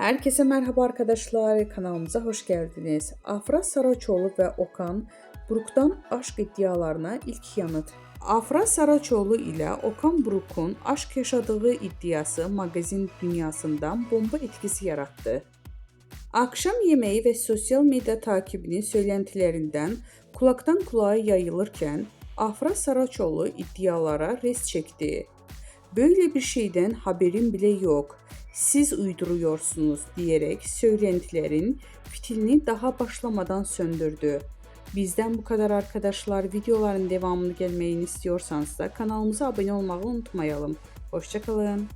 Herkese merhaba arkadaşlar, kanalımıza hoş geldiniz. Afra Saraçoğlu ve Okan Buruk'tan aşk iddialarına ilk yanıt. Afra Saraçoğlu ile Okan Buruk'un aşk yaşadığı iddiası magazin dünyasından bomba etkisi yarattı. Akşam yemeği ve sosyal medya takibinin söylentilerinden kulaktan kulağa yayılırken Afra Saraçoğlu iddialara res çekti. "Böyle bir şeyden haberim bile yok. Siz uyduruyorsunuz" diyerek söylentilerin fitilini daha başlamadan söndürdü. Bizden bu kadar arkadaşlar. Videoların devamını gelmeyini istiyorsanız da kanalımıza abone olmayı unutmayalım. Hoşça kalın.